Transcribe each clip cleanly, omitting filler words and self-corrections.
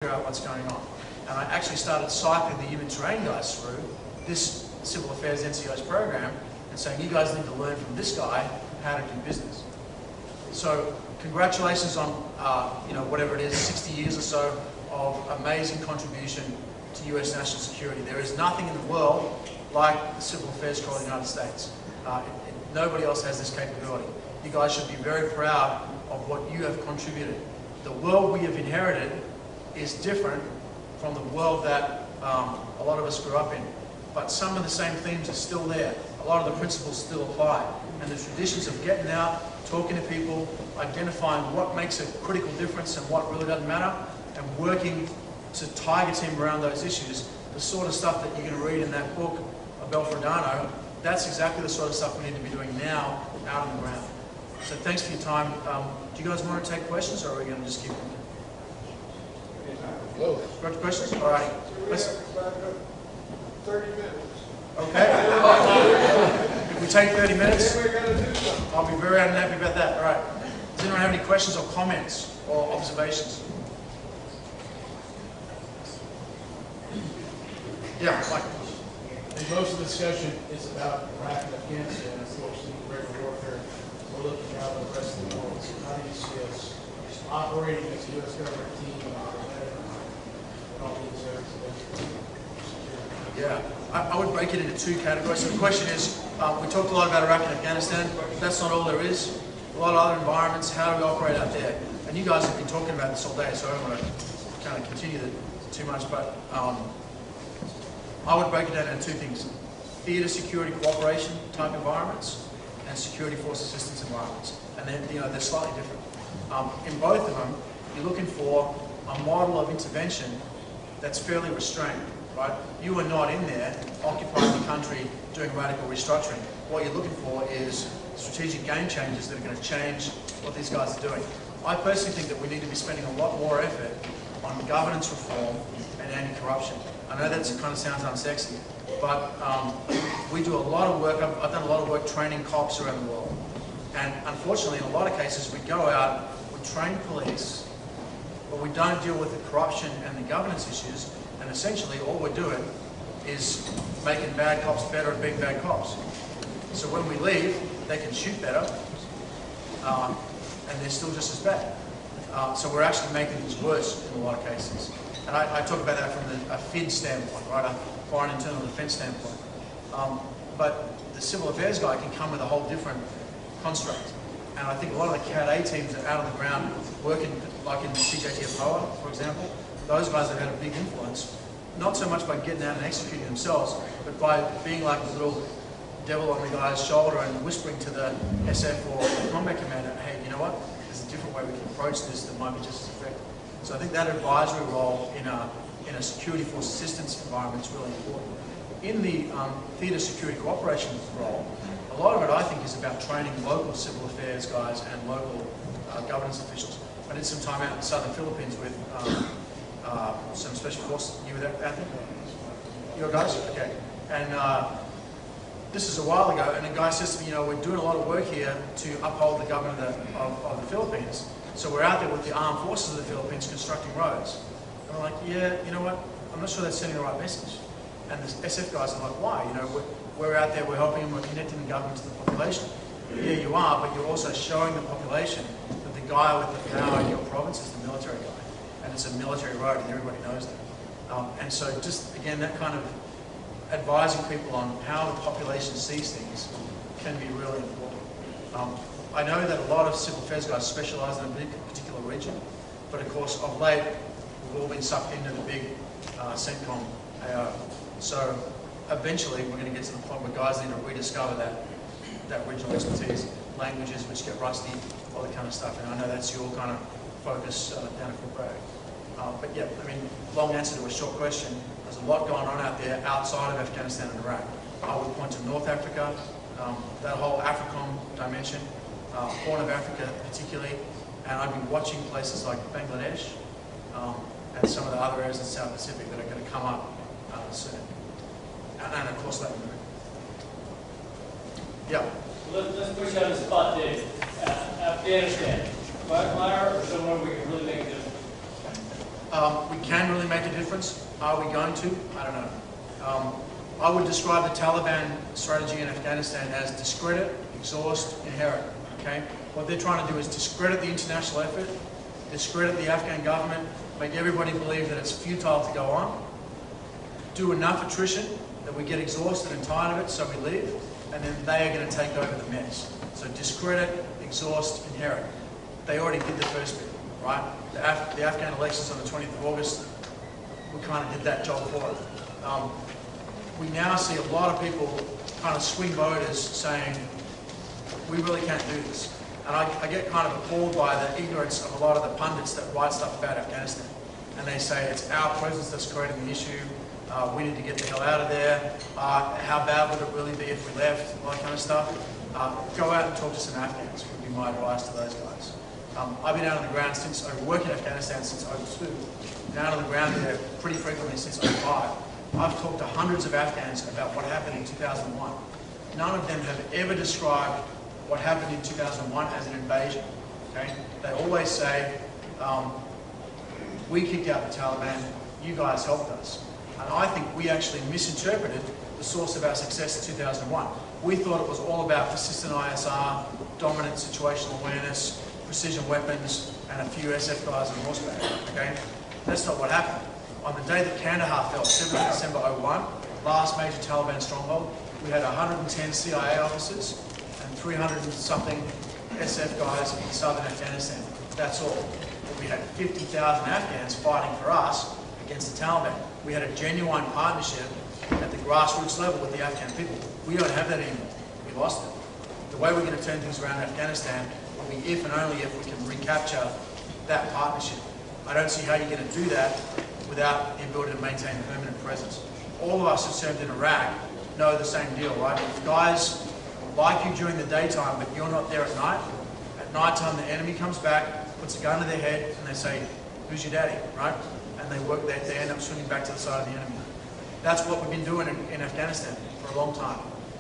figure out what's going on. And I actually started cycling the human terrain guys through this Civil Affairs NCO's program and saying, you guys need to learn from this guy how to do business. So congratulations on, whatever it is, 60 years or so of amazing contribution to US national security. There is nothing in the world like the Civil Affairs Corps of the United States. Nobody else has this capability. You guys should be very proud of what you have contributed. The world we have inherited is different from the world that a lot of us grew up in. But some of the same themes are still there. A lot of the principles still apply. And the traditions of getting out, talking to people, identifying what makes a critical difference and what really doesn't matter, and working to tiger team around those issues, the sort of stuff that you're going to read in that book, Belfredano, that's exactly the sort of stuff we need to be doing now, out on the ground. So thanks for your time. Do you guys want to take questions, or are we going to just keep them? Got questions? All right. Let's 30 minutes. Okay. If we take 30 minutes, Then we're going to do something. I'll be very unhappy about that. All right. Does anyone have any questions or comments or observations? Yeah, Mike. And most of the discussion is about Iraq and Afghanistan, unfortunately, regular warfare. We're looking now at the rest of the world. So how do you see us operating as a U.S. government team and all these areas? Yeah, I would break it into two categories. So the question is, we talked a lot about Iraq and Afghanistan. That's not all there is. A lot of other environments, how do we operate out there? And you guys have been talking about this all day, so I don't want to kind of continue too much, but I would break it down into two things. Theatre security cooperation type environments and security force assistance environments. And then, they're slightly different. In both of them, you're looking for a model of intervention that's fairly restrained, right? You are not in there occupying the country doing radical restructuring. What you're looking for is strategic game changers that are going to change what these guys are doing. I personally think that we need to be spending a lot more effort on governance reform and anti-corruption. I know that kind of sounds unsexy, but we do a lot of work. I've done a lot of work training cops around the world. And unfortunately, in a lot of cases, we go out, we train police, but we don't deal with the corruption and the governance issues. And essentially, all we're doing is making bad cops better at being bad cops. So when we leave, they can shoot better, and they're still just as bad. So we're actually making things worse in a lot of cases. And I talk about that from a FID standpoint, right? A foreign internal defense standpoint. But the civil affairs guy can come with a whole different construct. And I think a lot of the CAT-A teams that are out on the ground working, like in CJTFOA, for example, those guys have had a big influence, not so much by getting out and executing themselves, but by being like the little devil on the guy's shoulder and whispering to the SF or the combat commander, hey, you know what? There's a different way we can approach this that might be just as effective. So I think that advisory role in a security force assistance environment is really important. In the theatre security cooperation role, a lot of it I think is about training local civil affairs guys and local governance officials. I did some time out in southern Philippines with some special forces. You were there, Anthony? You guys? Okay. And this is a while ago, and a guy says to me, we're doing a lot of work here to uphold the government of the Philippines. So we're out there with the armed forces of the Philippines constructing roads. And I'm like, yeah, you know what? I'm not sure that's sending the right message. And the SF guys are like, why? We're out there, we're helping them, we're connecting the government to the population. Yeah, you are, but you're also showing the population that the guy with the power in your province is the military guy. And it's a military road, and everybody knows that. And so just, again, that kind of advising people on how the population sees things can be really important. I know that a lot of civil affairs guys specialise in a particular region, but of course, of late, we've all been sucked into the big CENTCOM AO. So eventually, we're going to get to the point where guys need to rediscover that regional expertise, languages which get rusty, all that kind of stuff. And I know that's your kind of focus down at Banquet. But yeah, long answer to a short question. There's a lot going on out there outside of Afghanistan and Iraq. I would point to North Africa, that whole AFRICOM dimension, Horn of Africa particularly, and I've been watching places like Bangladesh and some of the other areas in South Pacific that are going to come up soon. And of course Latin America. Yeah. Let's push you on the spot, Dave. Afghanistan, quagmire or somewhere we can really make a difference? We can really make a difference. Are we going to? I don't know. I would describe the Taliban strategy in Afghanistan as discredit, exhaust, inherit. Okay? What they're trying to do is discredit the international effort, discredit the Afghan government, make everybody believe that it's futile to go on, do enough attrition that we get exhausted and tired of it, so we leave, and then they are going to take over the mess. So discredit, exhaust, inherit. They already did the first bit, right? The Afghan elections on the 20th of August, we kind of did that job for it. We now see a lot of people, kind of swing voters, saying, we really can't do this. And I get kind of appalled by the ignorance of a lot of the pundits that write stuff about Afghanistan. And they say it's our presence that's creating the issue, we need to get the hell out of there, how bad would it really be if we left, all that kind of stuff. Go out and talk to some Afghans, would be my advice to those guys. I've been out on the ground since, I work in Afghanistan since 2002. Been out on the ground there pretty frequently since 2005. I've talked to hundreds of Afghans about what happened in 2001. None of them have ever described what happened in 2001 as an invasion. Okay? They always say, we kicked out the Taliban, you guys helped us. And I think we actually misinterpreted the source of our success in 2001. We thought it was all about persistent ISR, dominant situational awareness, precision weapons, and a few SF guys on horseback. Okay? That's not what happened. On the day that Kandahar fell, 7th December 2001, last major Taliban stronghold, we had 110 CIA officers and 300 and something SF guys in southern Afghanistan. That's all. But we had 50,000 Afghans fighting for us against the Taliban. We had a genuine partnership at the grassroots level with the Afghan people. We don't have that anymore. We lost it. The way we're going to turn things around in Afghanistan will be if and only if we can recapture that partnership. I don't see how you're going to do that without the ability to maintain a permanent presence. All of us who served in Iraq know the same deal, right? If guys like you during the daytime, but you're not there at nighttime the enemy comes back, puts a gun to their head, and they say, who's your daddy, right? And they end up swinging back to the side of the enemy. That's what we've been doing in Afghanistan for a long time.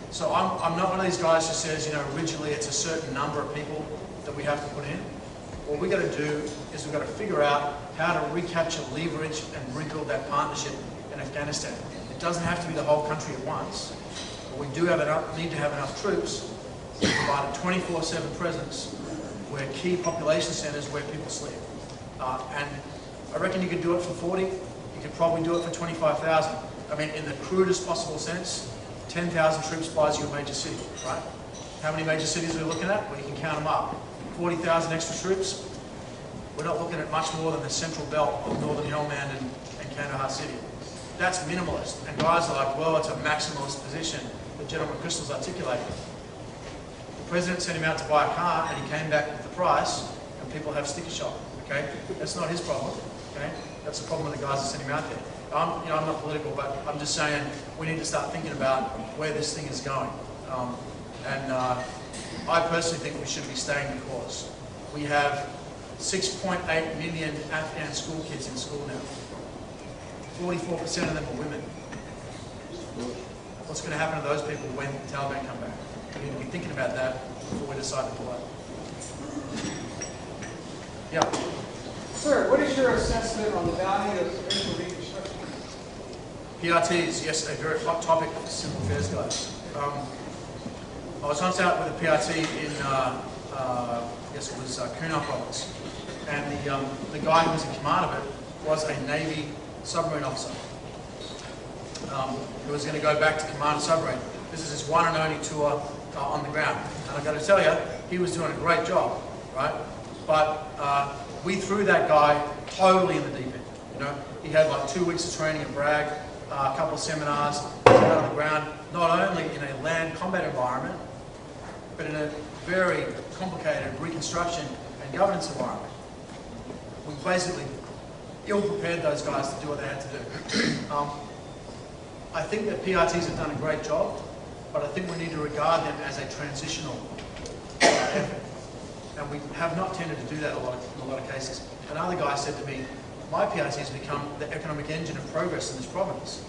So I'm not one of these guys who says, you know, originally it's a certain number of people that we have to put in. What we've got to do is we've got to figure out how to recapture leverage and rebuild that partnership in Afghanistan. It doesn't have to be the whole country at once, but we do need to have enough troops to provide a 24/7 presence where key population centers where people sleep. And I reckon you could do it for 40, you could probably do it for 25,000. I mean, in the crudest possible sense, 10,000 troops buys you a major city, right? How many major cities are we looking at? Well, you can count them up. 40,000 extra troops, we're not looking at much more than the central belt of northern Helmand and Kandahar City. That's minimalist. And guys are like, well, it's a maximalist position that General McChrystal's articulated. The president sent him out to buy a car and he came back with the price and people have sticker shock, okay? That's not his problem, okay? That's the problem with the guys that sent him out there. I'm not political, but I'm just saying we need to start thinking about where this thing is going. I personally think we should be staying the course. We have 6.8 million Afghan school kids in school now. 44% of them are women. What's going to happen to those people when the Taliban come back? We need to be thinking about that before we decide to pull out. Yeah. Sir, what is your assessment on the value of racial reconstruction? PRTs, yes, a very hot topic for civil affairs guys. I was once out with a PRT in, I guess it was Kunar province, and the guy who was in command of it was a Navy submarine officer who was going to go back to command a submarine. This is his one and only tour on the ground, and I've got to tell you, he was doing a great job, right? But we threw that guy totally in the deep end. You know, he had like 2 weeks of training at Bragg, a couple of seminars, out on the ground, not only in a land combat environment, but in a very complicated reconstruction and governance environment. We basically ill-prepared those guys to do what they had to do. I think that PRTs have done a great job, but I think we need to regard them as a transitional effort. And we have not tended to do that in a lot of cases. Another guy said to me, my PRT has become the economic engine of progress in this province.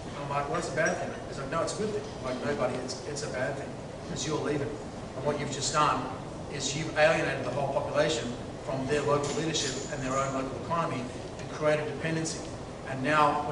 And I'm like, well, that's a bad thing. He's like, no, it's a good thing. I'm like, nobody, it's a bad thing, because you're leaving. And what you've just done is you've alienated the whole population from their local leadership and their own local economy, and create a dependency. And now